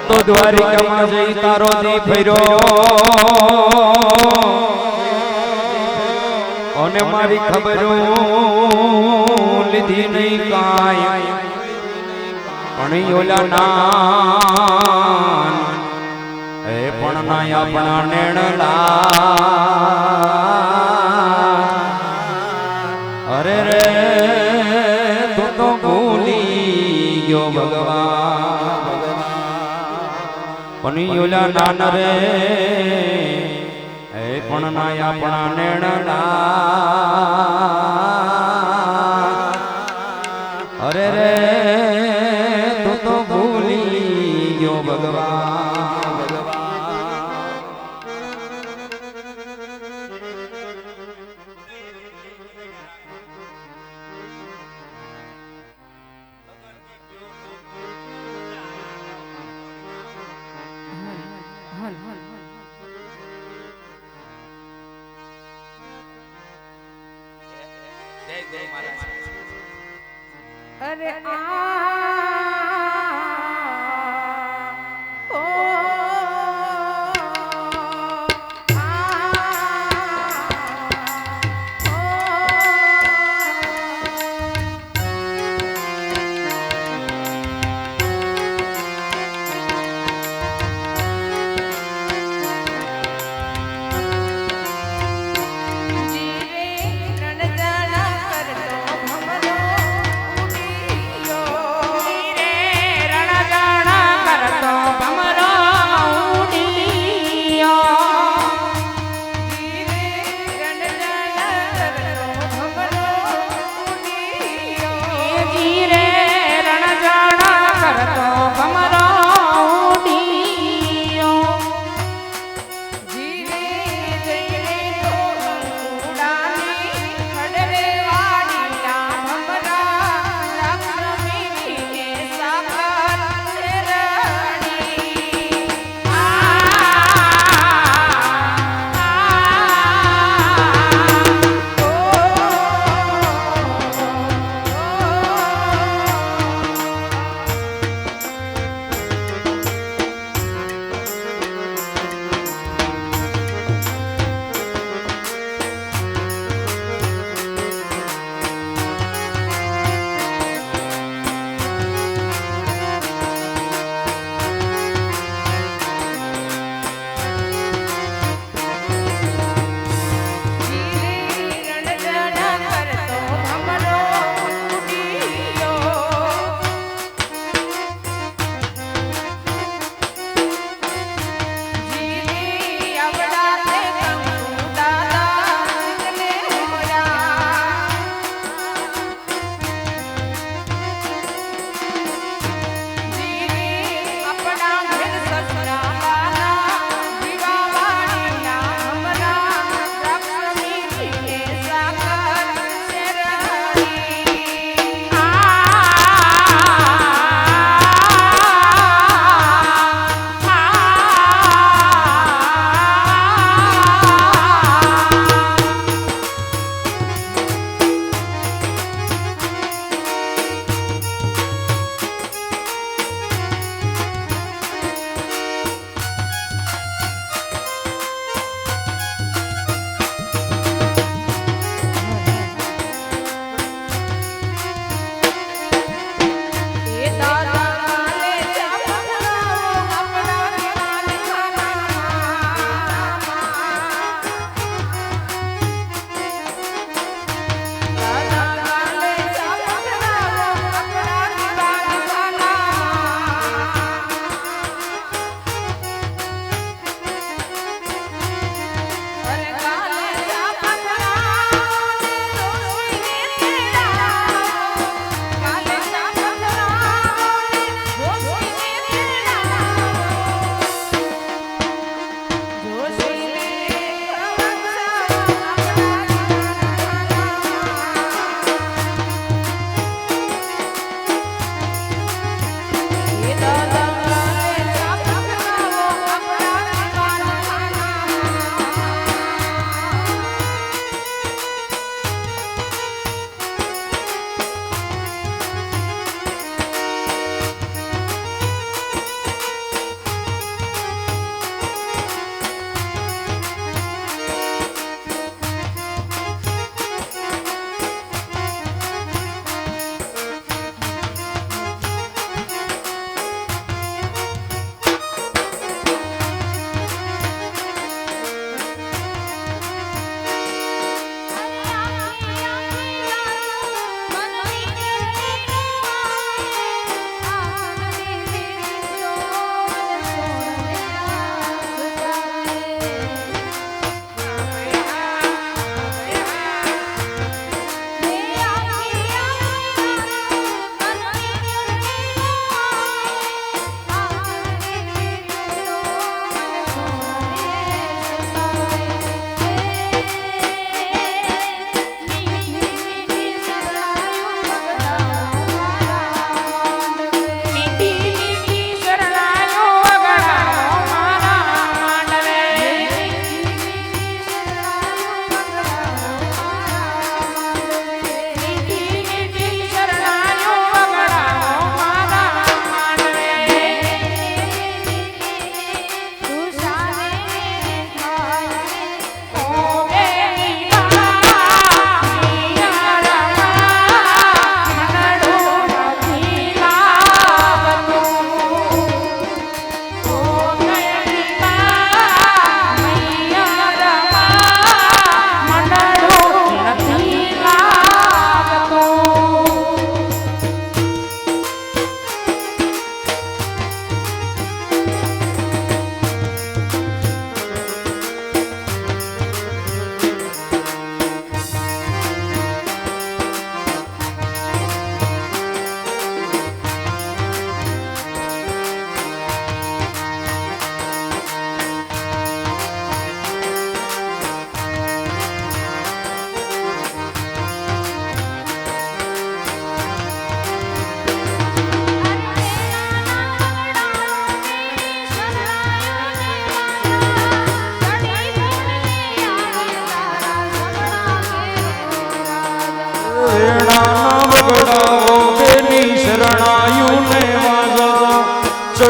તો દ્વારિકામાં જઈ તારો દી ફર્યો અને મારી ખબરો લીધી નહીં કાંઈ પણ ઓલા નાન એ પણ ના આપણા નેણલા અરે રે તું તો ભૂલી ગયો ભગવાન પણ ઓલા નાન રે એ પણ ના આપણા નેણલા અરે રે તું તો ભૂલી ગયો ભગવાન અરે રે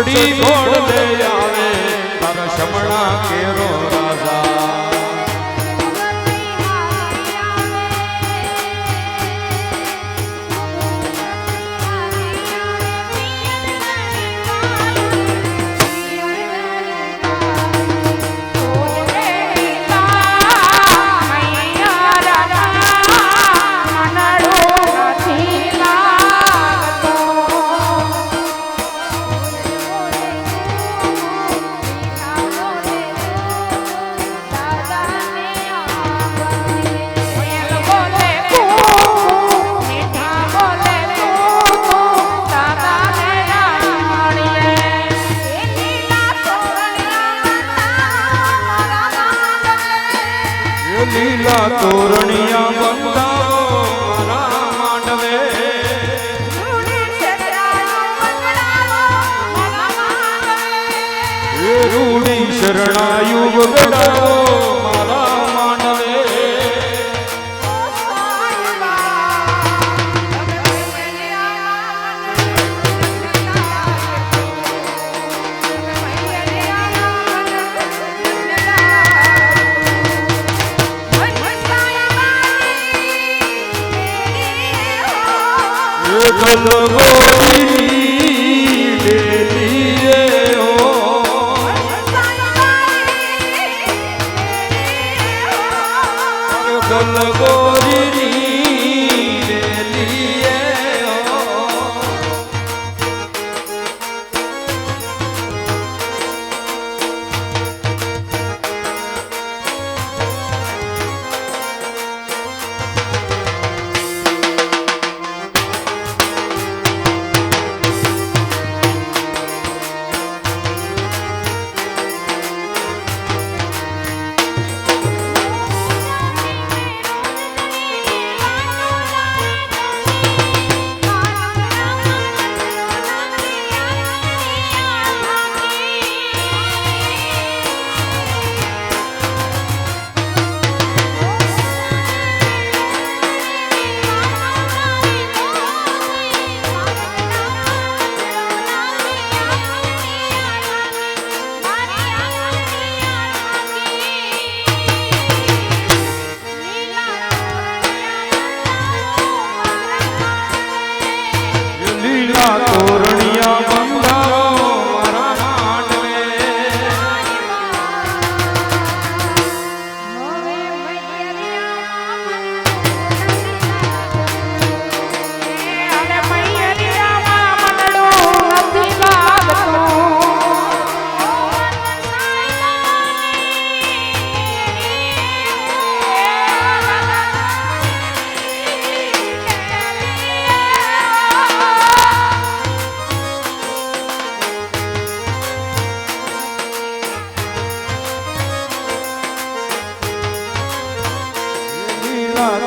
પૂંછડી ગોળ લે આવે તારા શમણા કેરો રાજા લીલા તોરણિયા બંધાવો મારા માંડવે એ રૂડી શરણાયુ વગડાવો મારા માંડવે તોરણિયા બંધાવો મારા માંડવે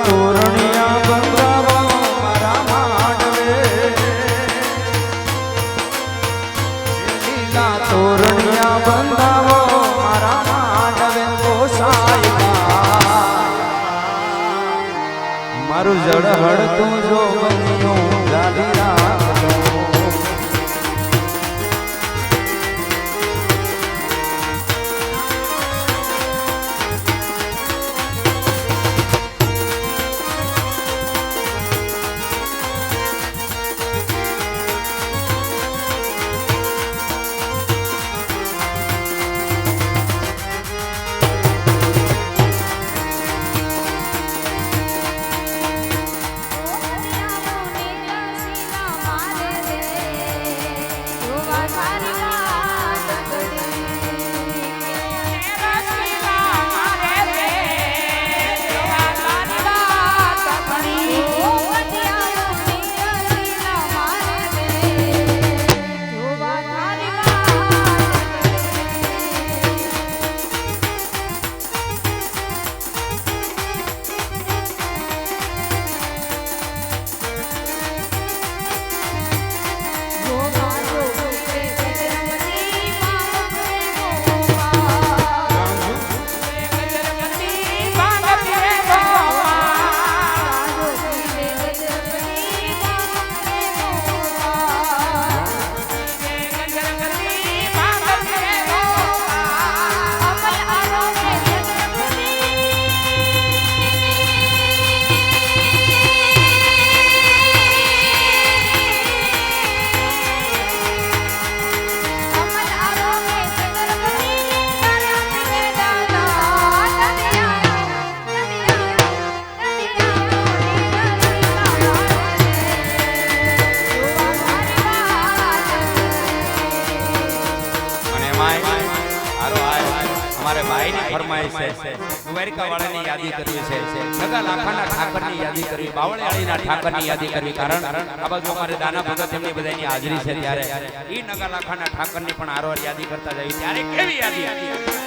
તોરણિયા બંધાવો મારા માંડવે લીલા તોરણિયા બંધાવો મારા માંડવે ગોસાઈમાં મારું જળ હળતું જો બન્યું જાલી રાખજો ફરમાઈશ છે દ્વારકા વાળાની યાદી કરવી છે નગા લાખાના ઠાકરની યાદી કરવી બાવળિયાળીના ઠાકરની યાદી કરવી કારણ આ બાજુ અમારે દાના ભગત એમની બધાની હાજરી છે ત્યારે ઈ નગા લાખાના ઠાકરની પણ આરોર યાદી કરતા જાય ત્યારે કેવી યાદી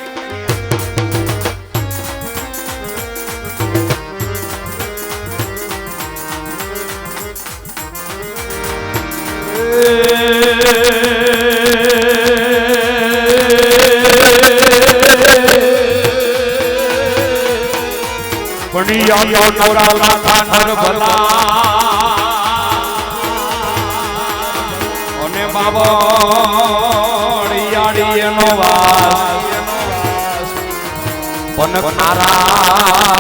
પણિયા તો નોરા લાખા નર ભલા અને બાવળિયાળી એનો વાસ પન ખારા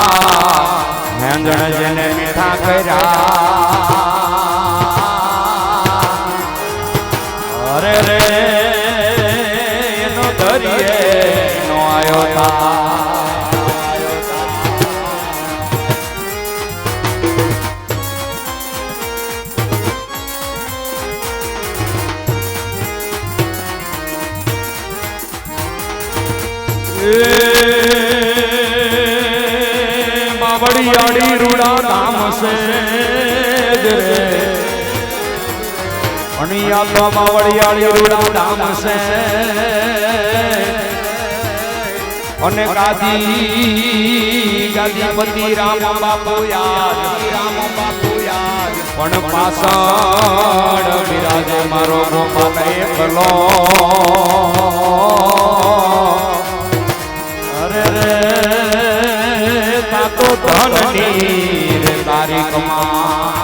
હેંજણ જેને મીઠા કર્યા અરે રે એનો દરિયે નો આયો તા બાવળિયાળી રૂડા નામ છે અણિયા તો બાવળિયાળી રૂડા નામ છે અને ગાદીપતિ રામ બાપુ યાદ પણ પાછળ બિરાજે મારો ગોપાલ એકલો અરે રે તો ધનની તારીખમાં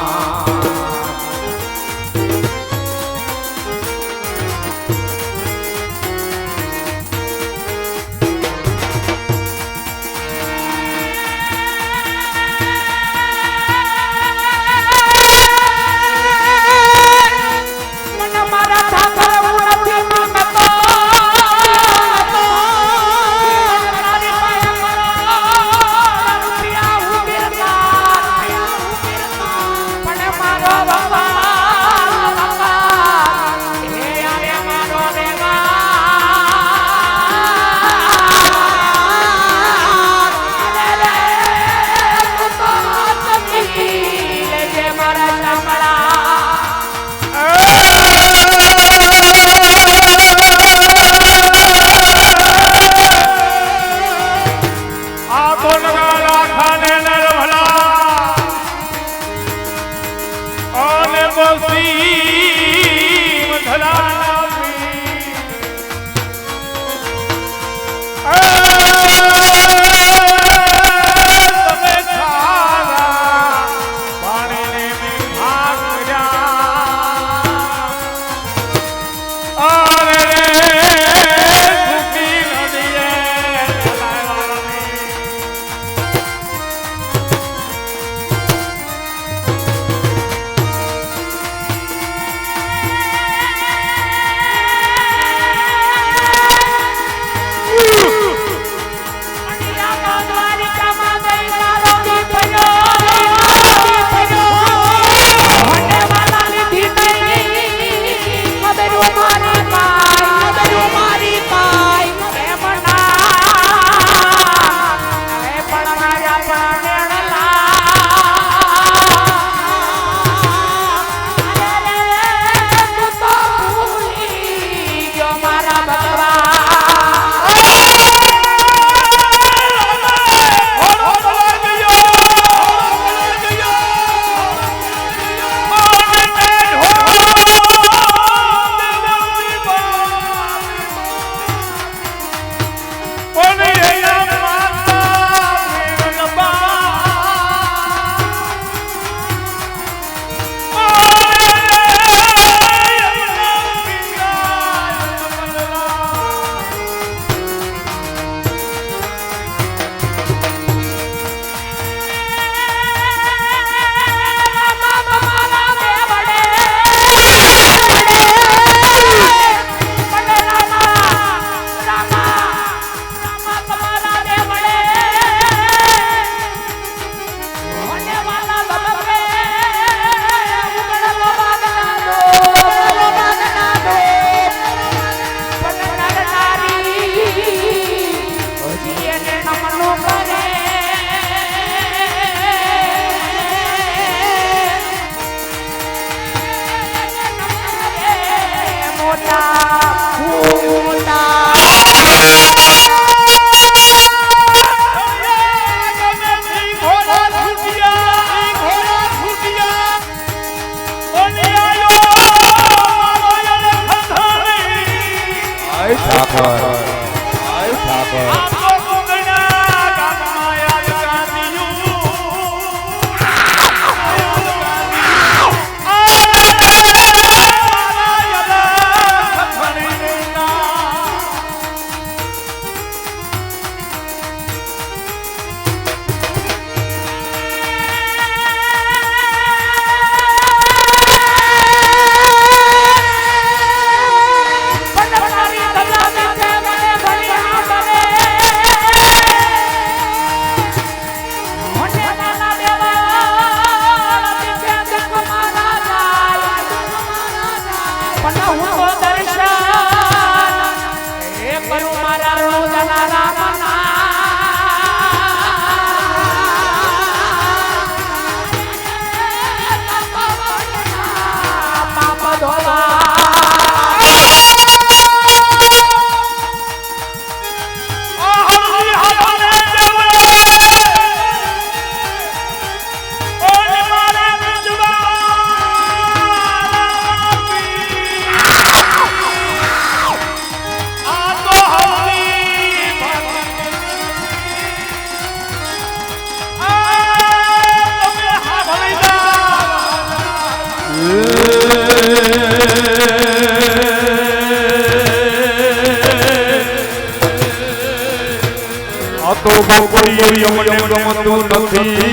અમને ગમતું નથી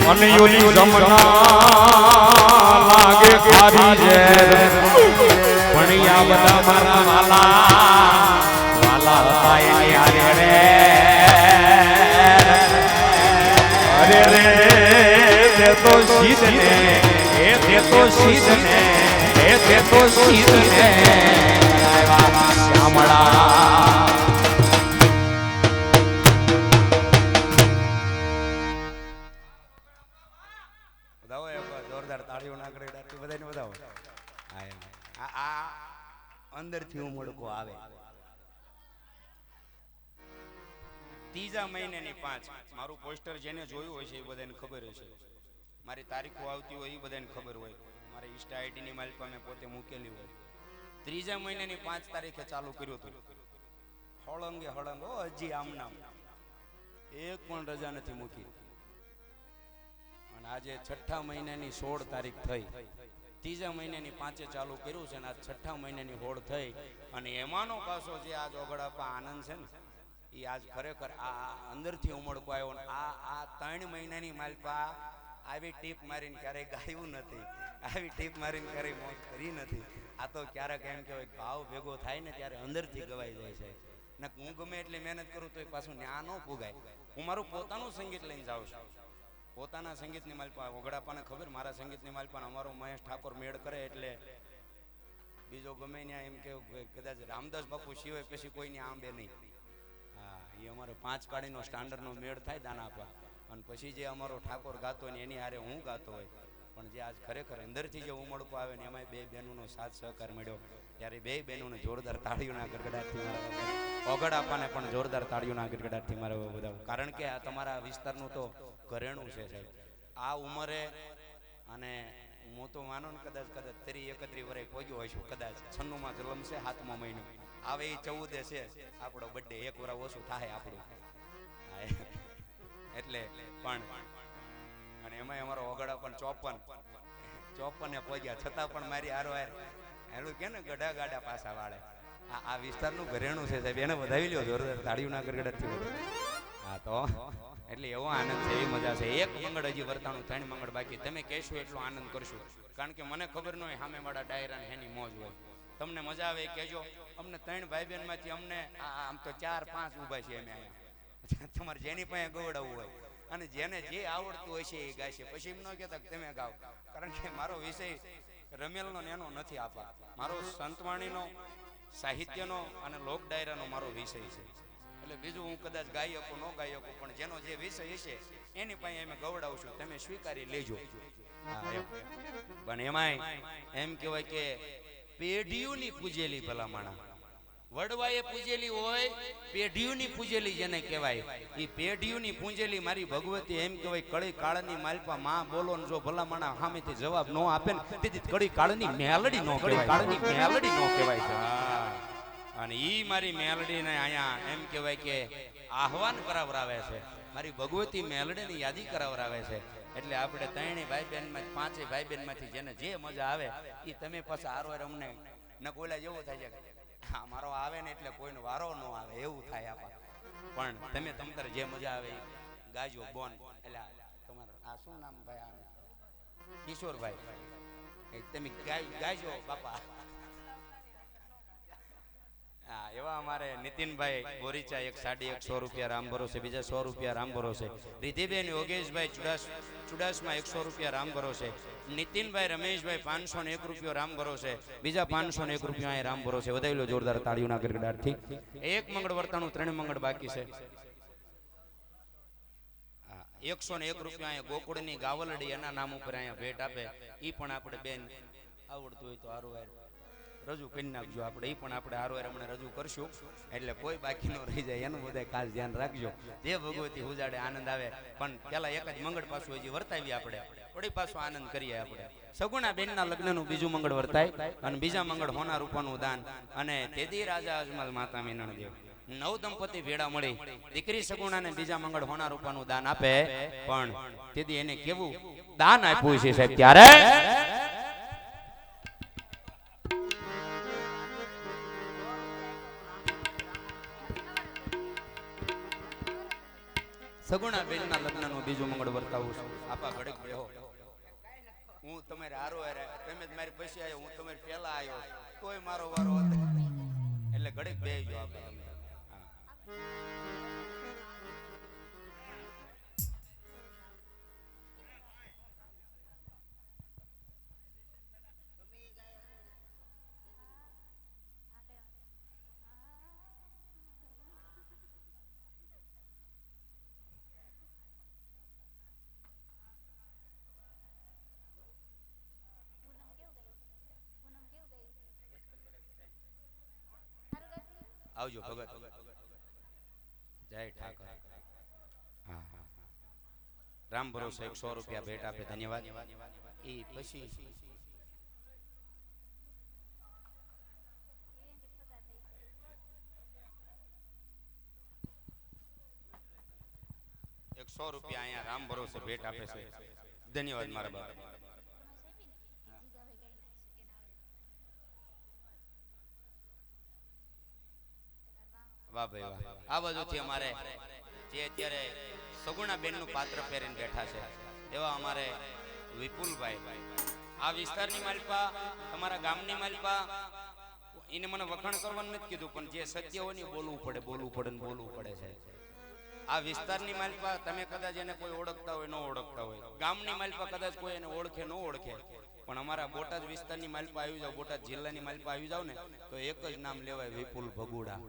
અને ઓલી જમના લાગે ખારી ઝેર પણ આ બધા મારા વાલા હતા એની હારે અરે રે તે તો શીત ને એ તે તો શીત ને એ તે તો શીત ને શ્યામળા અંદરથી ઉમળકો આવે. ત્રીજા મહિનાની 5 મારું પોસ્ટર જેને જોયું હોય છે એ બધાને ખબર હશે. મારી તારીખો આવતી હોય એ બધાને ખબર હોય. મારી ઇન્સ્ટા આઈડી ની માલિક મેં પોતે મૂકેલી હોય. ત્રીજા મહિનાની 5 તારીખે ચાલુ કર્યું હતું. હળંગે હળંગ હજી આમ નામ એક પણ રજા નથી મૂકી. અને આજે 6ઠા મહિનાની 16 તારીખ થઈ. ત્રીજા મહિનાની 5 ચાલુ કર્યું છે અને આ 6ઠા મહિનાની હોળ થઈ અને એમાંનો પાછો જે આજ ઓગળાપા આનંદ છે ને એ આજ ખરેખર આ અંદરથી ઉમળકો આવ્યો. ને આ 3 મહિનાની માલપા આવી ટીપ મારીને ક્યારેય ગાયું નથી, આવી ટીપ મારીને ક્યારેય મોજ કરી નથી. આ તો ક્યારેક એમ કહેવાય ભાવ ભેગો થાય ને ત્યારે અંદરથી ગવાઈ જાય છે. ને હું ગમે એટલી મહેનત કરું તો પાછું ન્યા ન પુગાય. હું મારું પોતાનું સંગીત લઈને જાઉં છું. પોતાના સંગીતની માલપા ઓગળાપાને ખબર મારા સંગીતની માલપાને અમારો મહેશ ઠાકોર મેળ કરે એટલે બીજો ગમે ત્યાં એમ કે કદાચ રામદાસ બાપુ સિવાય પછી કોઈની આંબે નહીં. હા, એ અમારો 5 કાળીનો સ્ટાન્ડર્ડનો મેળ થાય દાના આપવા અને પછી જે અમારો ઠાકોર ગાતો હોય ને એની હારે હું ગાતો હોય. પણ જે આજ ખરેખર અંદરથી જે ઉમળકો આવે ને એમાં 2 બહેનોનો સાથ સહકાર મળ્યો ત્યારે 2 બહેનોને જોરદાર તાળીઓના ગડગડાટથી મારા ઓગળાપાને પણ જોરદાર તાળીઓના ગડગડાટથી મારા બધા. કારણ કે આ તમારા વિસ્તારનું તો ઘરેણું છે સાહેબ. આ ઉંમરે અને હું તો માનો ને કદાચ 30-31 વર્ષે પહોંચ્યો હોય છું. કદાચ 96માં જન્મ છે, 7મો મહિનો આવે એ 14 છે આપણો બર્થડે. 1 વર્ષ ઓછું થાય આપણું એટલે પણ અને એમાં અમારો ઓગળા પણ 54 પહોંચ્યા છતાં પણ મારી હારો એલું કે ને ગઢા ગાડા પાછા વાળે. આ વિસ્તારનું ઘરેણું છે સાહેબ, એને વધાવી લ્યો જોરદાર તાળીઓના ગડગડાટથી. હા તો એટલે એવો આનંદ છે, એવી મજા છે. 1 મંગળ હજી વર્તાણું, 3 મંગળ બાકી. તમે કહેશો એટલો આનંદ કરશું. કારણ કે મને ખબર ન હોય સામેવાળા ડાયરા એની મોજ હોય. તમને મજા આવે કહેજો. અમને 3 ભાઈ બહેન માંથી અમને આમ તો 4-5 ઊભા છે અમે અહીંયા. તમારે જેની પાસે ગવડાવવું હોય અને જેને જે આવડતું હોય છે એ ગાય છે. પછી એમ ન કહેતા તમે ગાઓ. કારણ કે મારો વિષય રમેલનો એનો નથી આપા. મારો સંતવાણીનો, સાહિત્યનો અને લોક ડાયરાનો મારો વિષય છે. એટલે બીજું હું કદાચ ગાઈ શકું ન ગાઈ શકું, પણ જેનો જે વિષય હશે એની પાસે અમે ગવડાવશું. તમે સ્વીકારી લેજો. હા, એમ. પણ એમાંય એમ કહેવાય કે પેઢીઓની પૂજેલી ભલામણા વડવાએ પૂજેલી હોય, પેઢીઓની પૂજેલી જેને કહેવાય, એ પેઢીઓની પૂજેલી મારી ભગવતી એમ કહેવાય કળી કાળની માલપા માં બોલો ને જો ભલામણા સામેથી જવાબ ન આપે ને તેથી કળી કાળની મેલડી નો કહેવાય, કાળની મેલડી નો કહેવાય છે. અને ઈ મારી મેલડીને અહીંયા એમ કહેવાય કે આહવાન કરાવરાવે છે, મારી ભગવતી મેલડીની યાદી કરાવરાવે છે. એટલે આપણે ત્રણેય ભાઈ બહેન માં પાંચેય ભાઈ બહેન માંથી જેને જે મજા આવે એ તમે પાછા આરવાર અમને ન કોઈલા જેવું થાય છે હા મારો આવે ને એટલે કોઈનો વારો ન આવે એવું થાય આપા. પણ તમે તમતારે જે મજા આવે ગાજો બોન. એટલે તમારું આ શું નામ ભાઈ? આ કિશોરભાઈ, તમે ગાજો બાપા. હા, એવા અમારે નીતિનભાઈ બોરીચા એક 150 રૂપિયા રામ ભરોસે, બીજા 100 રૂપિયા રામ ભરોસે. રિધિબેન યોગેશભાઈ ચુડાસમાં 100 રૂપિયા રામ ભરોસે. નીતિનભાઈ રમેશભાઈ 501 રૂપિયો રામ ભરોસે, બીજા 501 રૂપિયા અહીં રામ ભરોસે. વધાવી લો જોરદાર તાળીઓના ગડગડાટથી. એક મંગળ વર્તાનું 3 મંગળ બાકી છે. 101 રૂપિયા અહીંયા ગોકુળની ગાવલડી એના નામ ઉપર અહીંયા ભેટ આપે. ઈ પણ આપણે બેન આવડતું હોય તો હારું રજૂ કરી નાખજો. આપણે એ પણ આપણે હારો હમણાં રજૂ કરશું એટલે કોઈ બાકી ન રહી જાય એનું બધા ખાસ ધ્યાન રાખજો. જે ભગવતી ઉજાડે આનંદ આવે. પણ પેલા એક જ મંગળ પાછું હજી વર્તાવી આપણે વળી પાછો આનંદ કરીએ. આપણે સગુણા બેનના લગ્નનું બીજું મંગળ વર્તાય અને બીજા મંગળ હોના રૂપાનું દાન. અને તેદી રાજા અજમલ માતા મીનણદેવ 9 દંપતી ભેડા મળી દીકરી સગુણાને બીજા મંગળ હોના રૂપાનું દાન આપે. પણ તેદી એને કેવું દાન આપ્યું છે સાહેબ? ત્યારે સગુણા બેનના લગ્નનું બીજું મંગળ વર્તાવું છું. આપા ઘડીક બેહો. હું તમારે હારો તમે જ મારી પછી આવ્યો, હું તમારે પહેલા આવ્યો તોય મારો વારો હતો એટલે ઘડીક બેહજો આપણે. આવજો ભગત. જય ઠાકર. હા હા, રામ ભરોસે 100 રૂપિયા ભેટ આપે. ધન્યવાદ. એ પછી ₹100 અહીંયા રામ ભરોસે ભેટ આપે છે. ધન્યવાદ મારા બાપ. વાહ ભાઈ વાહ. આ બાજુથી અમારે જે અત્યારે સગુણા બેન નું પાત્ર પહેરીને બેઠા છે એવા અમારે વિપુલભાઈ, આ વિસ્તારની માલપા, તમારા ગામની માલપા. એને મને વખાણ કરવાનું નથી કીધું પણ જે સત્ય હોય ને બોલવું પડે ને બોલવું પડે છે. આ વિસ્તારની માલપા તમે કદાચ એને કોઈ ઓળખતા હોય ન ઓળખતા હોય, ગામની માલપા કદાચ કોઈ એને ઓળખે ન ઓળખે, પણ અમારા બોટાદ વિસ્તારની માલપા આવી જાવ, બોટાદ જિલ્લાની માલપા આવી જાવ ને તો એક જ નામ લેવાય, વિપુલ ભગુડા.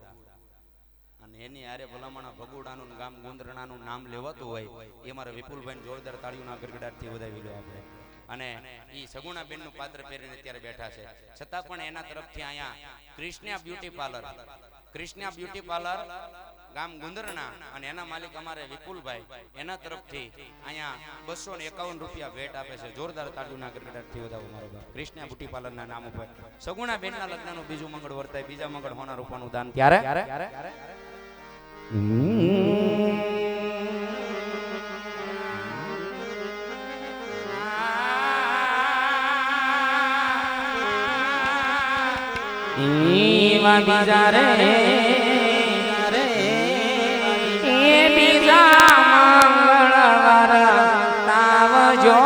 અને એની હારે ભલામણા ભગુડાનું ગામ ગુંદરણાનું નામ લેવાતું હોય એ મારા વિપુલભાઈ જોરદાર તાળીઓના ગડગડાટથી વધાવી લો આપણે. અને એ સગુણા બેનનું પાત્ર પહેરીને અત્યારે બેઠા છે, છતાં પણ એના તરફથી અહીંયા કૃષ્ણા બ્યુટી પાર્લર ગામ ગુંદરણા અને એના માલિક અમારે વિપુલભાઈ, એના તરફથી અહીંયા 251 રૂપિયા ભેટ આપે છે. જોરદાર તાળીઓના ગડગડાટથી વધાવો મારો બાપ. કૃષ્ણા બ્યુટી પાર્લરના નામ ઉપર સગુણા બેનના લગ્નનું બીજું મંગળ વર્તાય, બીજા મંગળ હોના રૂપાનું દાન. ત્યારે બીજા રે બીજા મંગળવાર તાવજો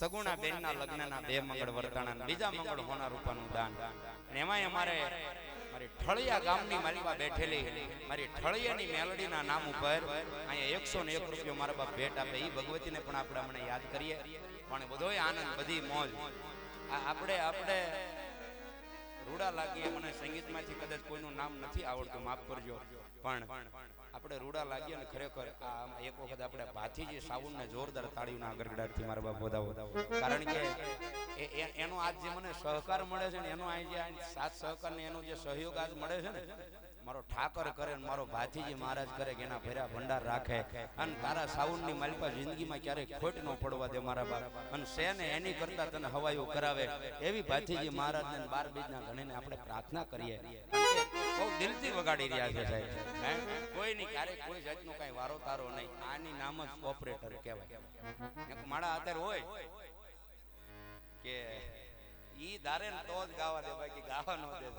સગુણા બેનના લગ્નના 2 મંગળ વર્તાણા, બીજા મંગળ હોના રૂપાનું દાન. અને એમાંય અમારે મારી ઠળિયા ગામની માલિકા બેઠેલી મારી ઠળિયાની મેલડીના નામ ઉપર અહીંયા 101 રૂપિયો મારા બાપ ભેટ આપે. ઈ ભગવતીને પણ આપણે મને યાદ કરીએ. પણ બધોય આનંદ, બધી મોજ. આપણે રૂડા લાગીએ. મને સંગીતમાંથી કદાચ કોઈનું નામ નથી આવડતું, માફ કરજો. પણ આપણે રૂડા લાગીએ અને ખરેખર એક વખત આપણે ભાથીજી સાવનને જોરદાર તાળીઓના ગરગડાટથી મારા બાપ વધાવો. કારણ કે એનો આજ જે મને સહકાર મળે છે ને, એનો આ જે સાથ સહકાર ને એનો જે સહયોગ આજ મળે છે ને, મારો ઠાકર કરે ને મારો ભાથીજી મહારાજ કરે કે એના ભેરા ભંડાર રાખે. અને તારા સાવનની માલિકા જિંદગીમાં ક્યારેય ખોટ ન પડવા દે મારા બાપ. અને છે ને એની કરતા તને હવાયું કરાવે એવી ભાથીજી મહારાજને 12 બીજના ગણીને આપણે પ્રાર્થના કરીએ. બહુ દિલથી વગાડી રહ્યા છે સાહેબ. કોઈની ક્યારેક કોઈ જાતનો કઈ વારો તારો નહીં. આની નામ જ ઓપરેટર કહેવાય. મારા અત્યારે હોય કે ઈ ધારે તો જ ગાવા દે, બાકી ગાવા ન દે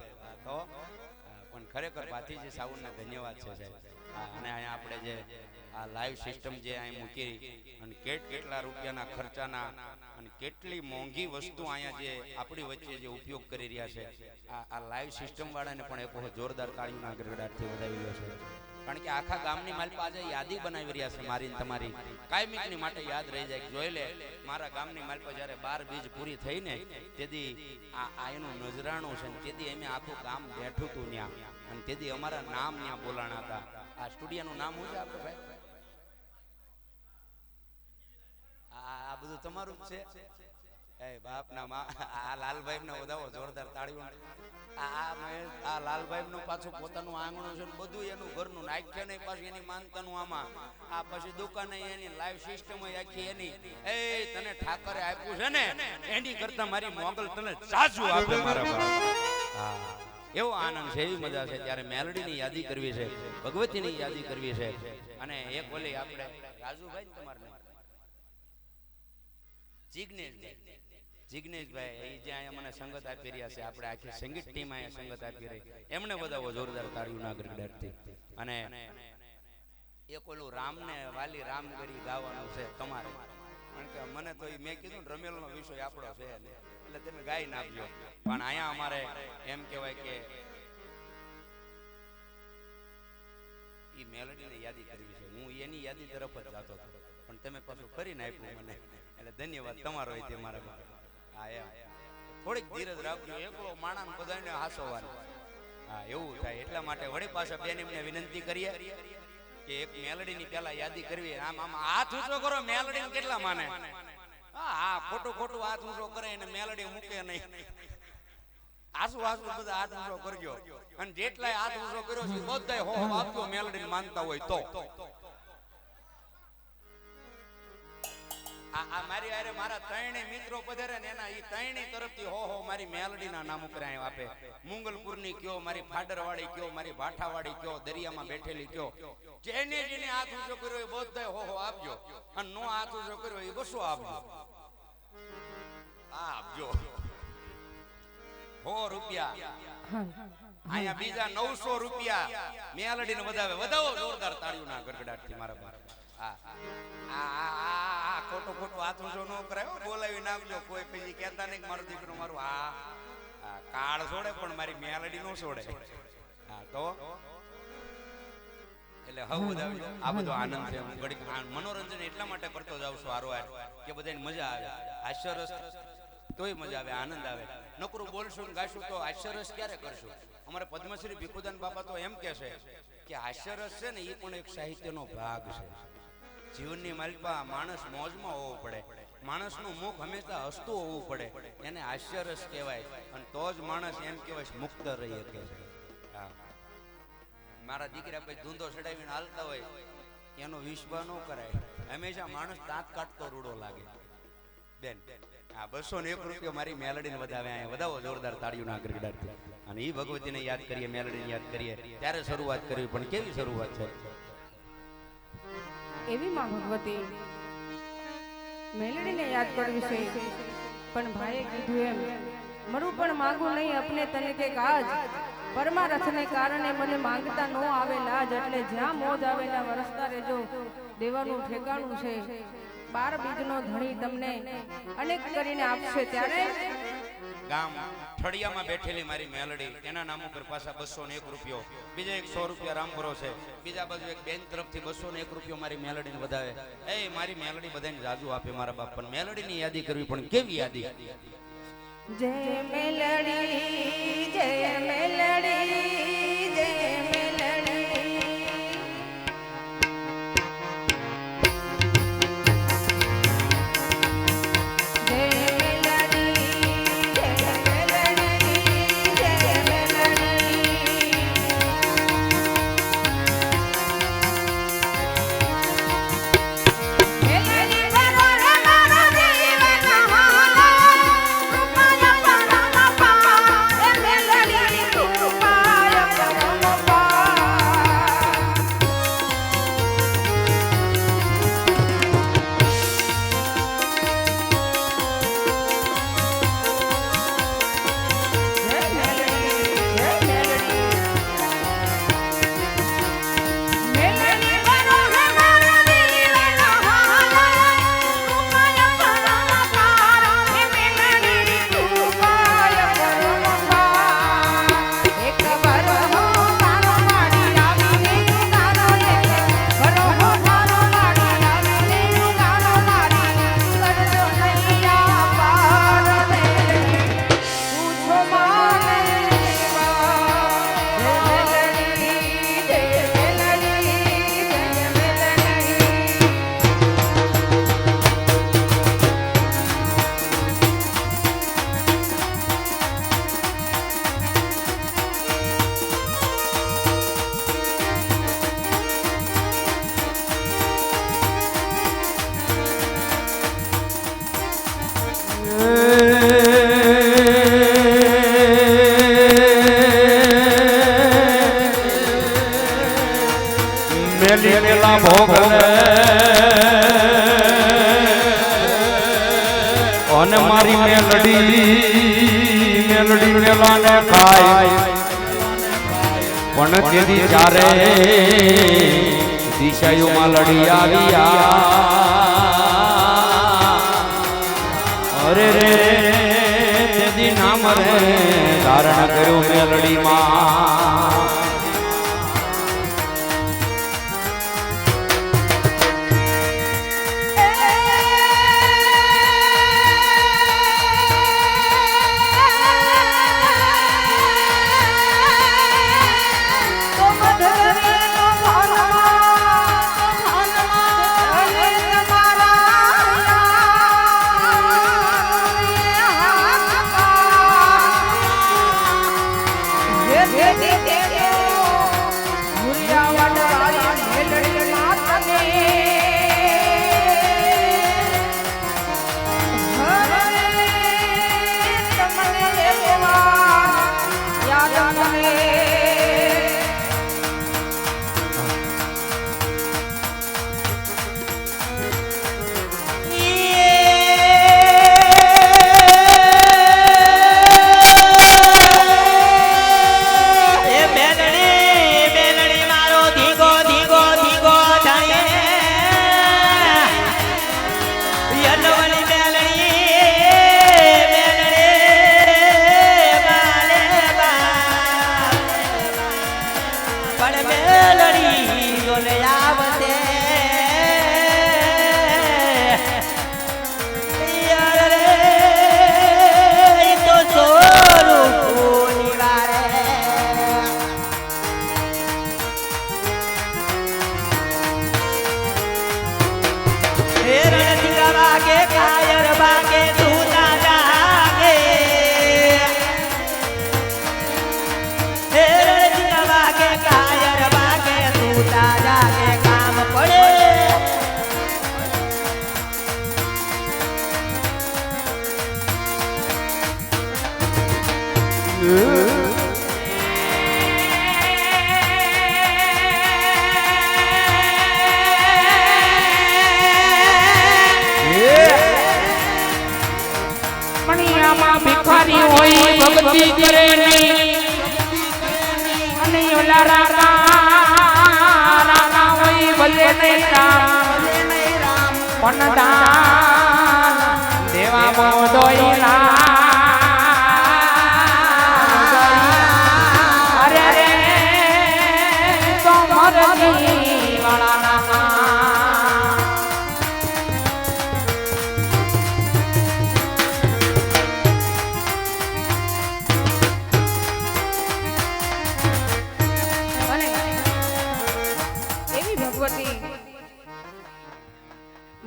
તો. પણ ખરેખર ભાથીજી સાવનને ધન્યવાદ છે સાહેબ. અને અહીંયા આપણે જે આ લાઈવ સિસ્ટમ જે અહીં મૂકી અને કેટલા રૂપિયાના ખર્ચાના અને કેટલી મોંઘી વસ્તુ અહીંયા જે આપણી વચ્ચે જે ઉપયોગ કરી રહ્યા છે, આ લાઈવ સિસ્ટમ વાળાને પણ એક વખત જોરદાર તાળીઓના ગરગડાટથી વધાવી રહ્યો છે. કારણ કે આખા ગામની માલિકા આજે યાદી બનાવી રહ્યા છે મારી તમારી, કાયમિકની માટે યાદ રહી જાય. જોઈ લે મારા ગામની માલિકા જ્યારે 12 બીજ પૂરી થઈને તેથી આ એનું નજરાણું છે, તેથી અમે આખું ગામ બેઠું હતું ત્યાં. અને તેથી અમારા નામ ત્યાં બોલાણા હતા. આ સ્ટુડિયોનું નામ શું છે આપણે ભાઈ? આ બધું તમારું જ છે. એ બાપના આ લાલભાઈ ને વધાવો જોરદાર તાળીઓ. આ લાલભાઈ નું પાછું પોતાનું આંગણું છે, બધું એનું ઘરનું નાખ્ય નહીં, પાછું એની માનતાનું આમાં. આ પછી દુકાને એની લાઈવ સિસ્ટમ આખી એની. એ તને ઠાકરે આપ્યું છે ને, એની કરતા મારી મોગલ તને સાચું આપે મારા બાપ. એવો આનંદ છે, એવી મજા છે. ત્યારે મેલડીની યાદી કરવી છે, ભગવતીની યાદી કરવી છે. અને એક ઓલી આપણે રાજુભાઈ તમારે જિગ્નેશભાઈ એ જે અહીંયા મને સંગત આપી રહ્યા છે, આપણે આખી સંગીત ટીમ અહીંયા સંગત આપી રહી, એમને બધાવો જોરદાર તાળીઓના ગરગડાટથી. અને એક ઓલું રામને વાલી રામગરી ગાવાનું છે તમારે. કારણ કે મને તો મેં કીધું ને રમેલનો વિષય આપણો છે એટલે તમે ગાઈ નાખજો. પણ અહીંયા અમારે એમ કહેવાય કે ઈ મેલોડીની યાદી કરવી છે. હું એની યાદી તરફ જ જતો હતો, પણ તમે પાછું કરીને આપ્યું મને, એટલે ધન્યવાદ તમારો હોય તે મારા. હા એમ થોડીક ધીરજ રાખજો એકલો માણસ બધાને હાસોવાનું હા એવું થાય એટલા માટે વળી પાછા બેન એમને વિનંતી કરીએ કે એક મેલડીની પહેલા યાદી કરવી આમ આમ હાથ ઊંચો કરો મેલડીને કેટલા માને હા ખોટું ખોટું હાથ ઊંચો કરે અને મેલડી મૂકે નહીં આસુ આસુ બધા હાથ ઊંચો કરજો અને જેટલાય હાથ ઊંચો કર્યો છે બધાય હો આપજો મેલડીને માનતા હોય તો આ મારી આરે મારા ત્રણે મિત્રો પધારે ને એના ઈ ત્રણે તરફથી હો મારી મેલડીના નામ ઉપર આય આપે મુંગલપુરની કયો મારી ફાડરવાડી કયો મારી ભાઠાવાડી કયો દરિયામાં બેઠેલી કયો જેને જેને હાથ ઊંચો કર્યો એ બધાય હો આપજો અને નો હાથ ઊંચો કર્યો એ બસો આપજો આપજો ₹100 અહીંયા બીજા 900 રૂપિયા મેલડીને વધાવો જોરદાર તાળીઓના ગડગડાટથી મારા બાપ ખોટું ખોટું હાથ ઊંચો ન કરાય બોલાવી નાખજો કોઈ પછી કહેતા નહીં મારો દીકરો મારું કાળ છોડે પણ મારી મેલડી નો છોડે તો એટલે હવે બધા આ બધો આનંદ છે હું ઘડીક મનોરંજન એટલા માટે કરતો જાઉં છું હારો કે બધાને મજા આવે હાસ્યરસ તોય મજા આવે આનંદ આવે નકરું બોલશું ગાશું તો હાસ્યરસ ક્યારે કરશું અમારે પદ્મશ્રી ભીખુદાન બાપા તો એમ કહે છે કે હાસ્યરસ છે ને એ પણ એક સાહિત્યનો ભાગ છે જીવનની માલિકા માણસ મોજમાં હોવું પડે માણસનું મુખ હંમેશા હસતું હોવું પડે એને હાસ્યરસ કહેવાય અને તો જ માણસ એમ કહેવાય મુક્ત રહી શકે છે મારા દીકરા પછી ધૂંધો ચડાવીને હાલતા હોય એનો વિશ્વાસ ન કરાય હંમેશા માણસ દાંત કાઢતો રૂડો લાગે બેન ₹201 મારી મેલડીને વધાવો જોરદાર તાળીઓના ગડગડાટથી અને ઈ ભગવતીને યાદ કરીએ મેલડીને યાદ કરીએ ત્યારે શરૂઆત કરવી પણ કેવી શરૂઆત છે એવી માં ભગવતી મેલડીને યાદ કરવી છે પણ ભાઈએ કીધું એમ મરું પણ માંગુ નહીં અપને તને કે કાજ પરમારથને કારણે મને માંગતા નો આવે લાજ એટલે જ્યાં મોજ આવે ત્યાં વરસતા રહેજો દેવાનું ઠેકાણું છે 12 બીજનો ધણી તમને અનેક કરીને આપશે ત્યારે ગામ ઠળિયામાં બેઠેલી મારી મેલડી એના નામ ઉપર પાછા ₹201 બીજા ₹100 રામપુરો છે બીજા બાજુ એક બેન તરફથી ₹201 મારી મેલડીને વધાવે એ મારી મેલડી બધાને જાજુ આપે મારા બાપ પણ મેલડીની યાદી કરવી પણ કેવી યાદી જય મેલડી જય મેલડી જય મેલા ભોગલે અને મારી મેલડી મેલાને ખાય પણ તેથી ચારે દિશાઓમાં લડી આવ્યા અરે રે તેથી નામ રે ધારણ કર્યું મેલડીમાં મણિયામાં ભિખારી હોય ભક્તિ કરે નહીં અને ઓલા રાણા હોય ભલે નહીં રામ પણ દાન દેવા મોદોઈલા અરે રે તો મરજી વાળા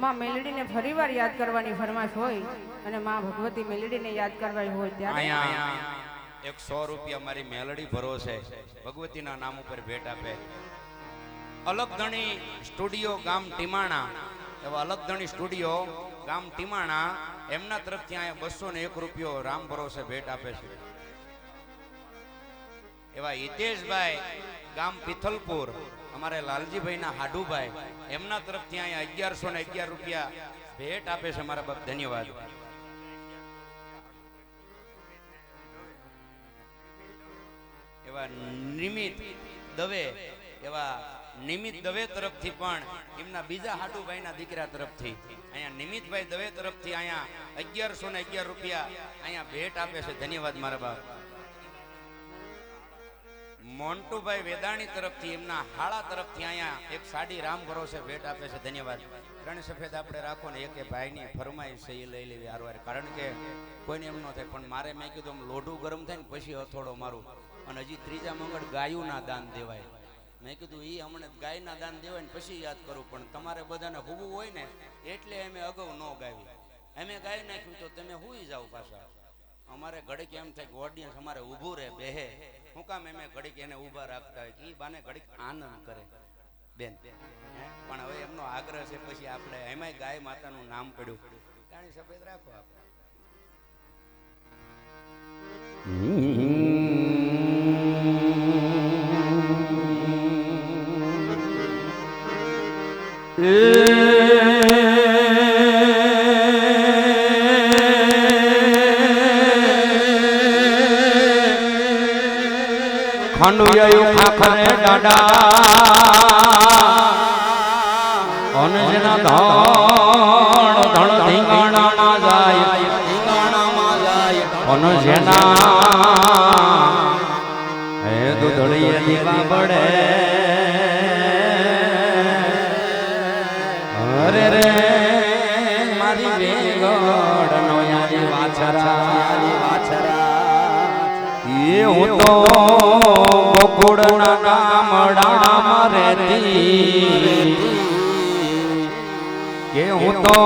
માં મેલડીને ફરીવાર યાદ કરવાની ફરમાશ હોય અને માં ભગવતી મેલડીને યાદ કરવાની હોય ત્યારે અહીંયા 100 રૂપિયા મારી મેલડી ભરોસે ભગવતીના નામ ઉપર ભેટ આપે. અલગધણી સ્ટુડિયો ગામ ટીમાણા, એવા અલગધણી સ્ટુડિયો ગામ ટીમાણા એમના તરફથી અહીંયા 201 રૂપિયો રામ ભરોસે ભેટ આપે છે. એવા હિતેશભાઈ ગામ પિથલપુર અમારે લાલજીભાઈના હાડુભાઈ એમના તરફથી અહીંયા 1111 રૂપિયા ભેટ આપે છે. મારા બાપ ધન્યવાદ. એવા નિમિત દવે તરફથી પણ એમના બીજા હાડુભાઈના દીકરા તરફથી અહીંયા નિમિતભાઈ દવે તરફથી અહીંયા 1111 રૂપિયા અહીંયા ભેટ આપે છે. ધન્યવાદ મારા બાપ. મોન્ટુભાઈ વેદાણી તરફથી એમના હાળા તરફથી અહીંયા એક સાડી રામ ભરોસે ભેટ આપે છે. ધન્યવાદ. ત્રણ સફેદ આપણે રાખો ને એક ભાઈની ફરમાઈશ છે એ લઈ લેવી હારવાર, કારણ કે કોઈને એમ ન થાય. પણ મારે મેં કીધું આમ લોઢું ગરમ થાય ને પછી હથોડો મારું, અને હજી ત્રીજા મંગળ ગાયુંના દાન દેવાય. મેં કીધું એ હમણાં ગાયના દાન દેવાય ને પછી યાદ કરું, પણ તમારે બધાને હુવું હોય ને એટલે અમે અગાઉ ન ગાવી. અમે ગાઈ નાખ્યું તો તમે હુઈ જાવ પાછા. અમારે ઘડીક એમ થાય કે ઓડિયન્સ અમારે ઊભું રહે બેહે, શું કામ એમ ઘડીક એને ઊભા રાખતા હોય કે એ બાને ઘડીક આનંદ કરે બેન. પણ હવે એમનો આગ્રહ છે, પછી આપણે એમાંય ગાય માતાનું નામ પડ્યું. કાણી સફેદ રાખો આપણે. ખાંડુયાયું ખાખરે ડાડા અનજના ધણ ધણ ધીંગાણામાં જાય અનજના હે દૂધળીએ દીવા પડે અરે રે મારી વેગડ નો યારી વાછરા એ હું તો ગોકુળના ગામડામાં રહેતી કે હું તો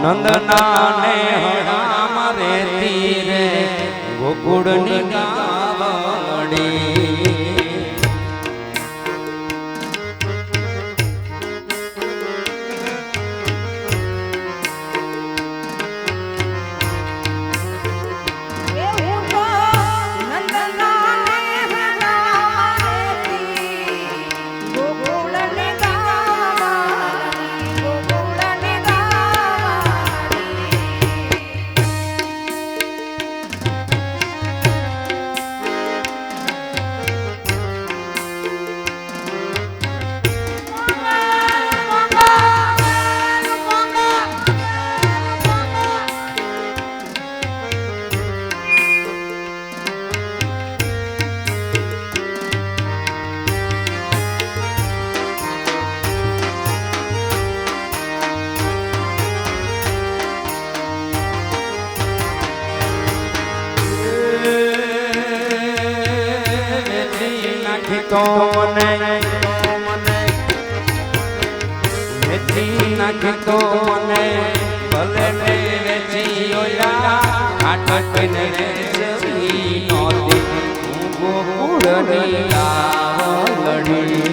નંદના ને હડામાં રહેતી રે ગોકુળની ગામડી. તો મને વેચી નાખી તો મને ભલે ને વેચી ઓલા આટકને વેચી નોતી હું ગોકુળની આવલડી.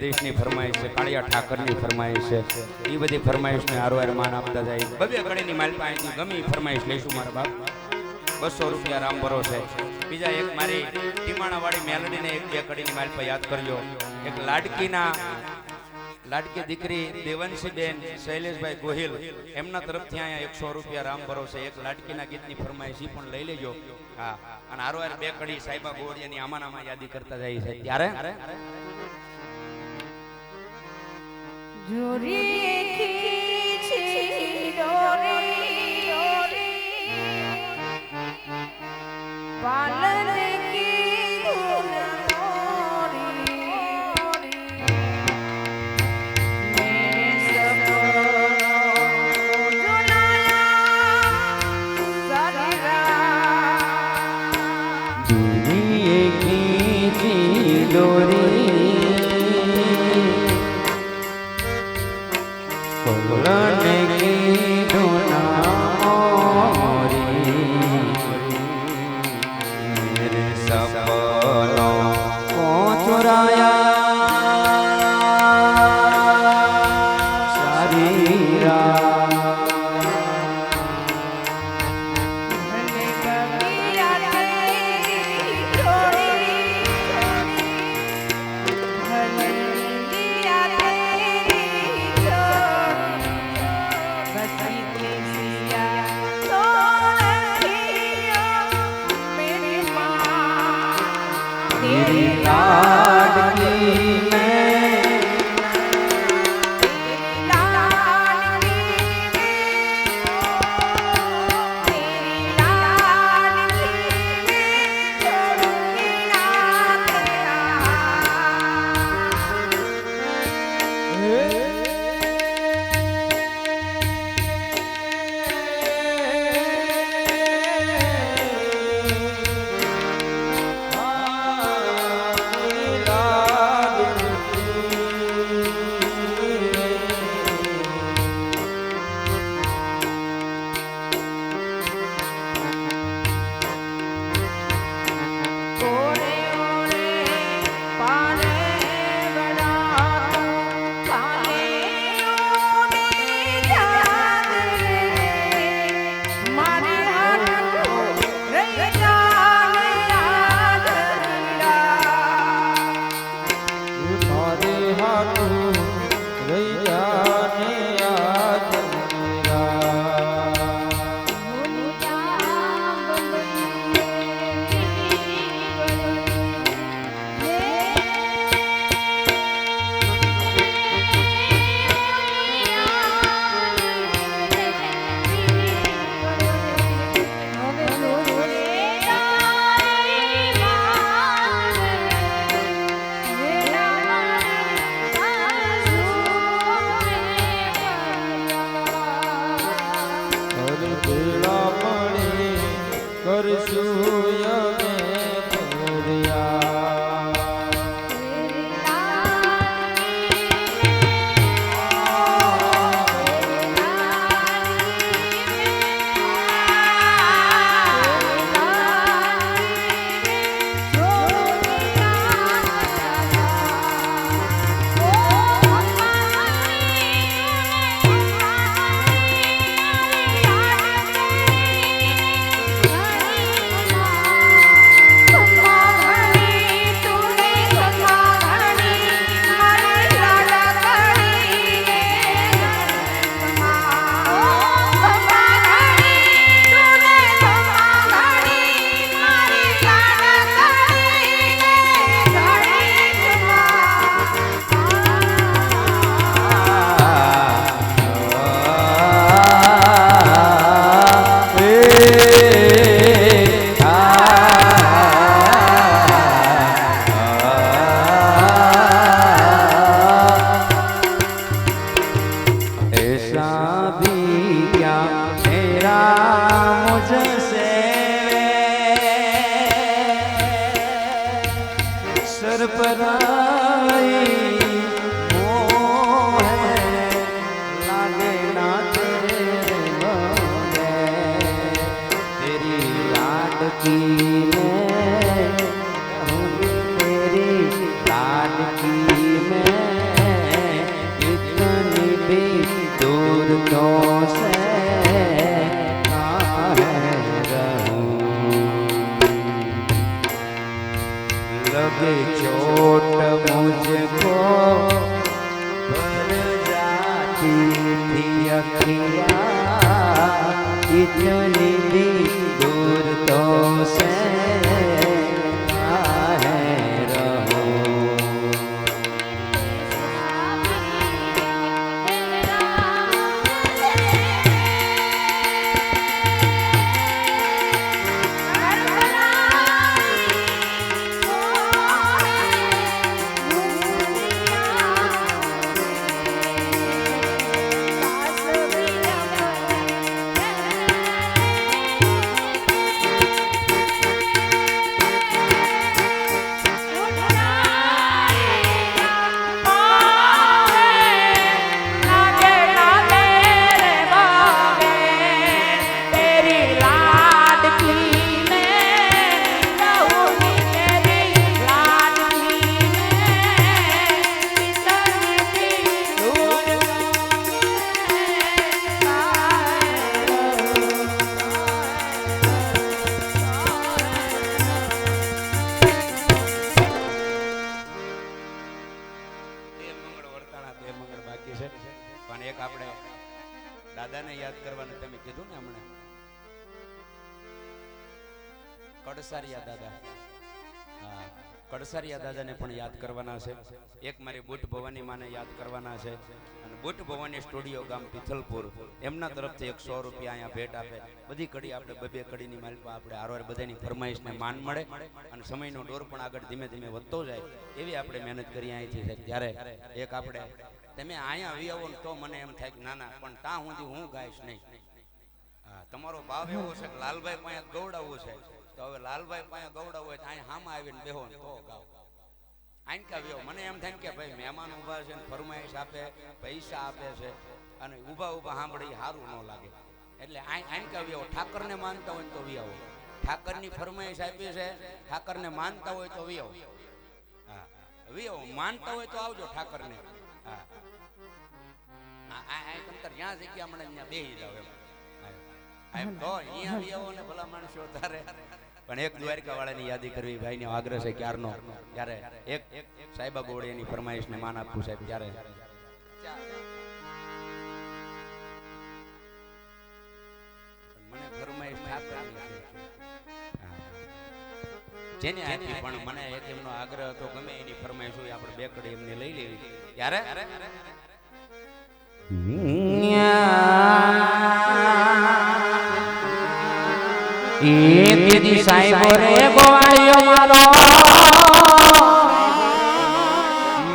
દ્વારકાધીશની ફરમાઈશ છે, કાળિયા ઠાકરની ફરમાઈશ છે, એ બધી ફરમાઈશને હારવાર માન આપતા જાય. બબે કડીની માલ પાસેથી ગમે એ ફરમાઈશ લઈશું મારા બાપ. 200 રૂપિયા રામ ભરોસે. બીજા એક મારી ટીમાણાવાળી મેલડીને એક બે કડીની માલ પર યાદ કરજો. એક લાડકી દીકરી દેવનસીબેન શૈલેષભાઈ ગોહિલ એમના તરફથી અહીંયા 100 રૂપિયા રામ ભરોસે એક લાડકીના ગીતની ફરમાઈશ ઈ પણ લઈ લેજો. હા, અને હારવાર બે કડી સાહેબા ગોળિયાની આમાં યાદી કરતા જાય છે ત્યારે જોરી ખીચી ડોરી પાલન કી ગુણોરી મેરે સપનો ઝુલાયા સારી જોરી ખીચી ડોરી પગલાને કીધું ના મોરી મેરે સપનો ચોરાયા સારી રાત ભલે કવિયા તેરી જોડી ભલે દિયા તેરી જોડી બસી કેસિયા તો રખિયો મેરી માँ તેરી લાડકી મેં तेरी लाडकी में भी दूर तो से लगे चोट मुझको भर जाती थी अखियाँ इतनी भी दूर तो से દાદાને યાદ કરવાનું તમે કીધું ને હમણાં કડસારિયા દાદા, હા કડસારિયા દાદાને પણ યાદ કરવાના છે. એક મારી બુટ ભવાની માને યાદ કરવાના છે અને બુટ ભવાની સ્ટુડિયો ગામ પિથલપુર એમના તરફથી 100 રૂપિયા અહીંયા ભેટ આપે. બધી કડી આપણે બબે કડીની માલિકો આપણે હારવાર બધાની ફરમાઈશને માન મળે અને સમયનો દોર પણ આગળ ધીમે ધીમે વધતો જાય એવી આપણે મહેનત કરી અહીંથી. ત્યારે એક આપણે તમે અહીંયા આવી આવો ને તો મને એમ થાય કે ના ના પણ ત્યાં સુધી હું ગાઈશ નહીં. હા તમારો ભાવ એવો છે કે લાલભાઈ પાસે ગૌડાવવું છે તો હવે લાલભાઈ પાસે ગૌડાવવું હોય તો અહીંયા હામાં આવીને બેહો ને તો ગાવ. આઈનકા વ્યો મને એમ થાય કે ભાઈ મહેમાન ઊભા છે ને ફરમાઈશ આપે પૈસા આપે છે અને ઊભા ઊભા સાંભળી સારું ન લાગે એટલે આઈનકા વ્યો. ઠાકરને માનતા હોય તો વ્યાવો, ઠાકરની ફરમાઈશ આપી છે ઠાકરને માનતા હોય તો વ્યાવો. હા વ્યાવો માનતા હોય તો આવજો ઠાકરને. હા જ્યાં જગ્યા મળે ત્યાં બેસી જાવ એમ તો અહીંયા વ્યાવો ને ભલા માણસો તારે. પણ એક દ્વારકા વાળાની યાદી કરવી ભાઈ ને આગ્રહ છે ક્યારનો. ત્યારે એક સાહેબા ગોળીની ફરમાઈશ ને માન આપવું સાહેબ. ત્યારે મને ફરમાઈશ ઠાકરની જેને આપી પણ મને એક એમનો આગ્રહ હતો ગમે એની ફરમાઈશ હોય આપણે બે કડી એમને લઈ લેવી. ત્યારે દીદી સાહેબ રે ગોવાળિયો મારો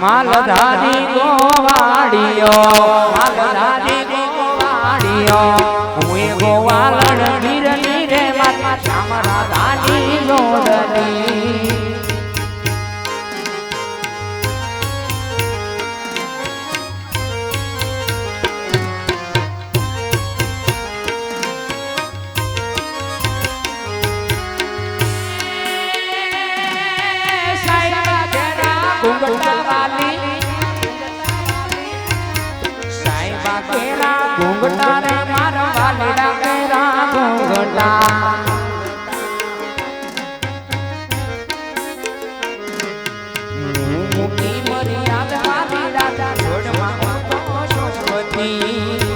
માલધારી ગોવાળિયો, માલધારી ગોવાળિયો હું ગોવાલણ નીરની રે માતા શામરા રાની જોડની. સાહેબા કેરા ઘૂંઘટા રે મારા વાલીડા કેરા ઘૂંઘટા મુકી મર્યાદ મારી દાદા છોડમાં સરસ્વતી.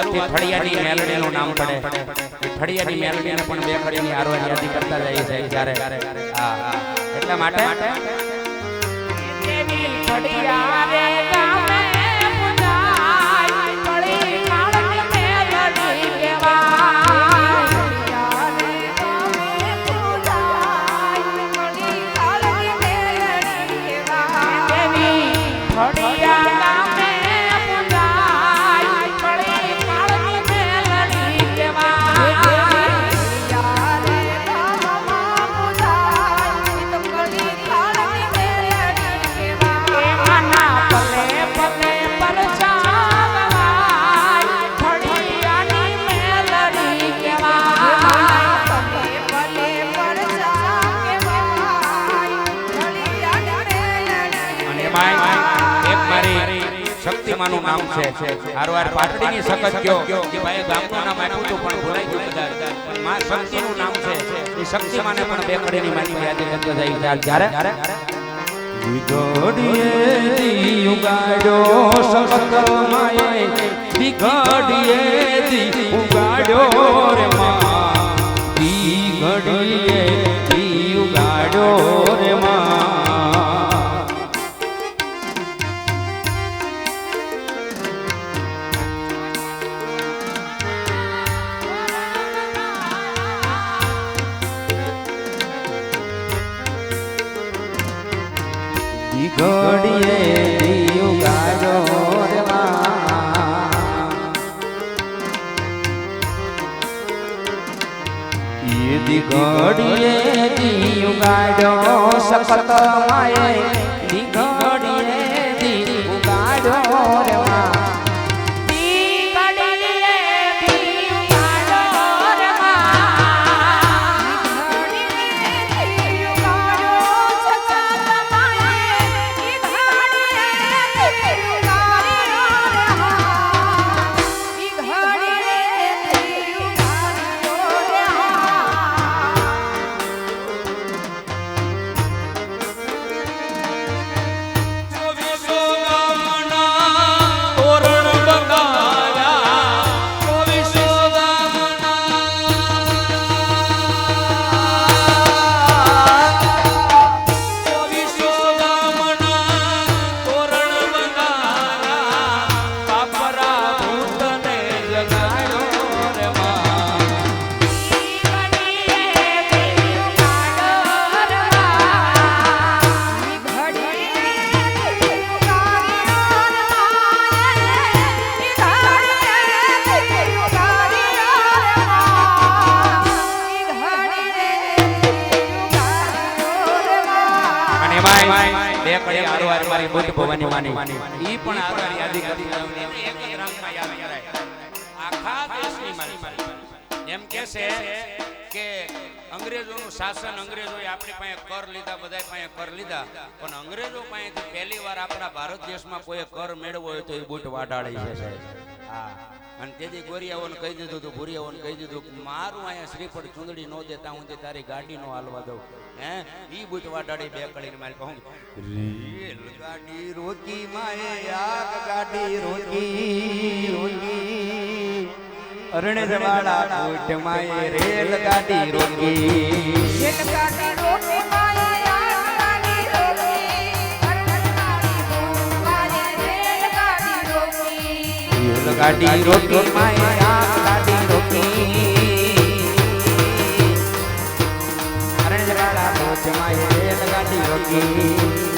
શરૂઆતથી ફળિયાની મેલડીનું નામ પડે એ ફળિયાની મેલડીને પણ બે કડીની આરોહ યાદી કરતા જાય છે જ્યારે હા એટલા માટે દેવી ફળિયા રે ગામે પૂજાય ફળી કાળની મેલડી કહેવાય દેવી ફળિયા ગામે પૂજાય ફળી કાળની મેલડી કહેવાય શક્તિમાનું નામ છે હારવાર પાટડીની સખત કયો કે ભાઈ ગામનું નામ આપ્યું હતું પણ ભૂલાઈ ગયું કદાચ પણ માં શક્તિનું નામ છે એ શક્તિમાને પણ બે કડીની માલિક યાદ કરતો જાય જ્યારે વિગડીએ દી ઉગાડ્યો સખત માએ વિગડીએ દી ઉગાડ્યો રે માં વિગડીએ દી ઉગાડ્યો રે માં ઘડીએ ઉગાડો રે દી ઘડીએ ઉગાડો સખત માએ દી ઘડીએ ઉગાડો રે બુદ્ધ ભવાની માની ઈ પણ આધાર યાદી કરતી એક જ રંગમાં યાદ કરાય આખા દેશની માની એમ કે છે કે અંગ્રેજોનું શાસન અંગ્રેજોએ આપણી પાસે કર લીધા બધાય પાસે કર લીધા પણ અંગ્રેજો પાસેથી પહેલી વાર આપણા ભારત દેશમાં કોઈ કર મેળવ્યો હોય તો એ બુટ વાટાડી છે હા અને તેથી ગોરિયાઓને કહી દીધું તું ભૂરિયાઓને કહી દીધું કે મારું અહીંયા શ્રીફળ ચૂંદડી ન દેતા હું તારી ગાડી નો હાલવા દઉં હે ઈ બુટ વાટાડી બે કડીને મારી કહું રેલ ગાડી રોકી માએ આગ ગાડી રોકી રોકી અરણે જવાડા બુટ માએ રેલ ગાડી રોકી રેલ ગાડી રોકી માએ આગ ગાડી રોકી અરણે જવાડા બુટ માએ રેલ ગાડી રોકી રેલ ગાડી રોકી માએ આગ ગાડી રોકી અરણે જવાડા બુટ માએ રેલ ગાડી રોકી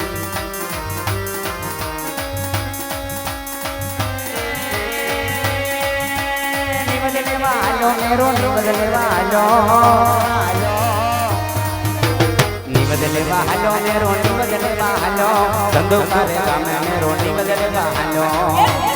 मेरो निबदले वालो मेरो निबदले वालो धंधो करे काम मेरो निबदले वालो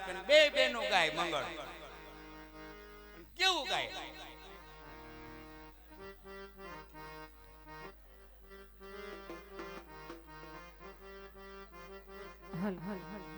આપે ને બે બેનું ગાય મંગળ કેવું ગાય હલ હલ હલ